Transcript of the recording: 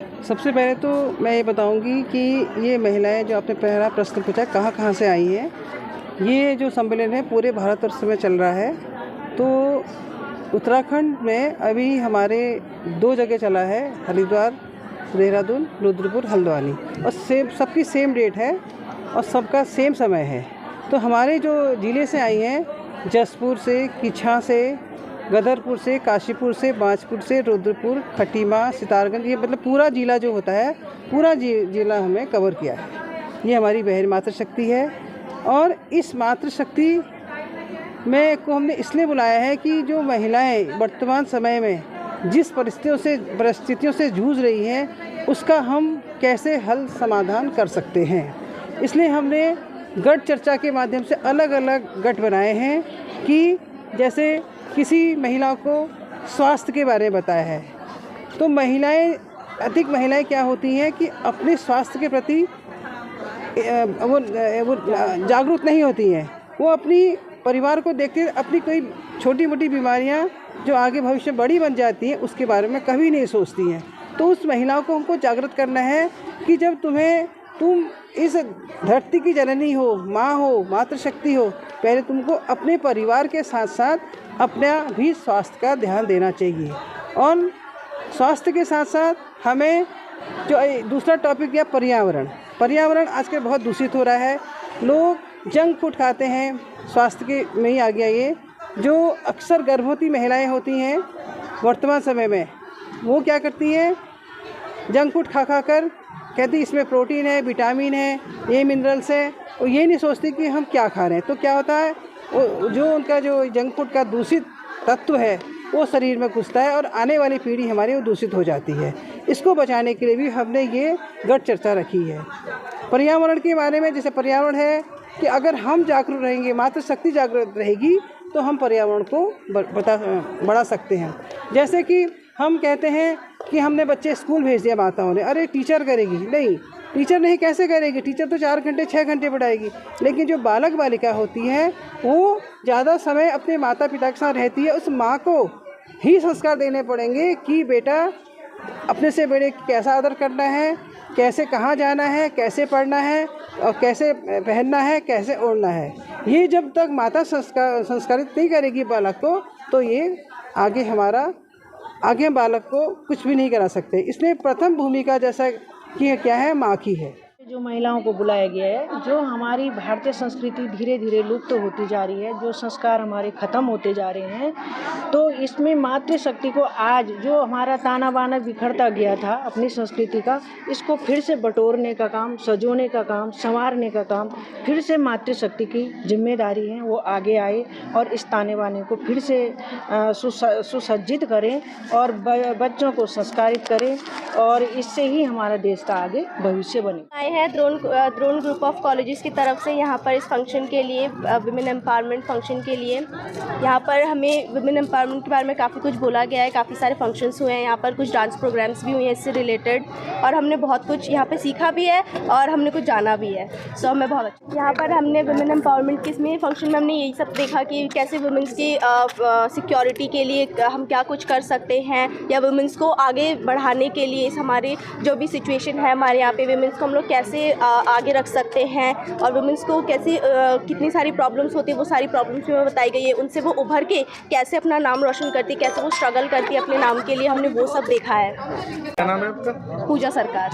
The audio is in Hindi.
सबसे पहले तो मैं ये बताऊंगी कि ये महिलाएं जो आपने पहला प्रश्न पूछा कहाँ कहाँ से आई हैं। ये जो सम्मेलन है पूरे भारतवर्ष में चल रहा है। तो उत्तराखंड में अभी हमारे 2 जगह चला है, हरिद्वार, देहरादून, रुद्रपुर, हल्द्वानी, और सबकी सेम डेट है और सबका सेम समय है। तो हमारे जो ज़िले से आई हैं, जसपुर से, किच्छा से, गदरपुर से, काशीपुर से, बांजपुर से, रुद्रपुर, खटीमा, सितारगंज, ये मतलब पूरा ज़िला जो होता है, पूरा ज़िला हमें कवर किया है। ये हमारी बहन मातृशक्ति है। और इस मातृशक्ति में को हमने इसलिए बुलाया है कि जो महिलाएं वर्तमान समय में जिस परिस्थितियों से जूझ रही हैं, उसका हम कैसे हल समाधान कर सकते हैं। इसलिए हमने गट चर्चा के माध्यम से अलग अलग गट बनाए हैं कि जैसे किसी महिला को स्वास्थ्य के बारे में बताया है, तो अधिक महिलाएं क्या होती हैं कि अपने स्वास्थ्य के प्रति वो जागरूक नहीं होती हैं। वो अपनी परिवार को देखते अपनी कोई छोटी मोटी बीमारियां जो आगे भविष्य में बड़ी बन जाती हैं उसके बारे में कभी नहीं सोचती हैं। तो उस महिलाओं को हमको जागृत करना है कि जब तुम इस धरती की जननी हो, माँ हो, मातृशक्ति हो, पहले तुमको अपने परिवार के साथ साथ अपना भी स्वास्थ्य का ध्यान देना चाहिए। और स्वास्थ्य के साथ साथ हमें जो दूसरा टॉपिक दिया, पर्यावरण आजकल बहुत दूषित हो रहा है। लोग जंक फूड खाते हैं, स्वास्थ्य के में ही आ गया ये। जो अक्सर गर्भवती महिलाएं होती हैं वर्तमान समय में, वो क्या करती हैं, जंक फूड खा कर कहती इसमें प्रोटीन है, विटामिन है, ये मिनरल्स है, और ये नहीं सोचती कि हम क्या खा रहे हैं। तो क्या होता है, जो उनका जो जंक फूड का दूषित तत्व है वो शरीर में घुसता है और आने वाली पीढ़ी हमारी वो दूषित हो जाती है। इसको बचाने के लिए भी हमने ये गट चर्चा रखी है। पर्यावरण के बारे में, जैसे पर्यावरण है कि अगर हम जागरूक रहेंगे, मातृशक्ति जागरूक रहेगी, तो हम पर्यावरण को बढ़ा सकते हैं। जैसे कि हम कहते हैं कि हमने बच्चे स्कूल भेज दिया माताओं ने, अरे टीचर करेगी, नहीं, टीचर नहीं, कैसे करेगी, टीचर तो 4 घंटे 6 घंटे पढ़ाएगी। लेकिन जो बालक बालिका होती है वो ज़्यादा समय अपने माता पिता के साथ रहती है। उस माँ को ही संस्कार देने पड़ेंगे कि बेटा अपने से बड़े कैसा आदर करना है, कैसे कहाँ जाना है, कैसे पढ़ना है, और कैसे पहनना है, कैसे ओढ़ना है। ये जब तक माता संस्कारित नहीं करेगी बालक को, तो ये आगे हम बालक को कुछ भी नहीं करा सकते। इसलिए प्रथम भूमिका जैसा कि क्या है, माँ की है। जो महिलाओं को बुलाया गया है, जो हमारी भारतीय संस्कृति धीरे धीरे लुप्त होती जा रही है, जो संस्कार हमारे ख़त्म होते जा रहे हैं, तो इसमें मातृशक्ति को आज जो हमारा ताना बाना बिखरता गया था अपनी संस्कृति का, इसको फिर से बटोरने का काम, सजोने का काम, संवारने का काम फिर से मातृशक्ति की जिम्मेदारी है। वो आगे आए और इस ताने बाने को फिर से सुसज्जित करें और बच्चों को संस्कारित करें, और इससे ही हमारा देश का आगे भविष्य बने। द्रोण ग्रुप ऑफ कॉलेजेस की तरफ से यहाँ पर इस फंक्शन के लिए, विमेन एम्पावरमेंट फंक्शन के लिए, यहाँ पर हमें विमेन एम्पावरमेंट के बारे में काफ़ी कुछ बोला गया है। काफ़ी सारे फंक्शंस हुए हैं, यहाँ पर कुछ डांस प्रोग्राम्स भी हुए हैं इससे रिलेटेड, और हमने बहुत कुछ यहाँ पे सीखा भी है और हमने कुछ जाना भी है। सो हमें बहुत अच्छा, यहाँ पर हमने विमेन एम्पावरमेंट के इसमें फंक्शन में हमने यही सब देखा कि कैसे वुमेंस की सिक्योरिटी के लिए हम क्या कुछ कर सकते हैं, या वुमेंस को आगे बढ़ाने के लिए हमारे जो भी सिचुएशन है हमारे यहाँ पे वुमेंस को हम लोग कैसे आगे रख सकते हैं, और वुमेंस को कैसे कितनी सारी प्रॉब्लम्स होती है, वो सारी प्रॉब्लम्स में बताई गई है। उनसे वो उभर के कैसे अपना नाम रोशन करती है, कैसे वो स्ट्रगल करती है अपने नाम के लिए, हमने वो सब देखा है। क्या नाम है आपका? पूजा सरकार।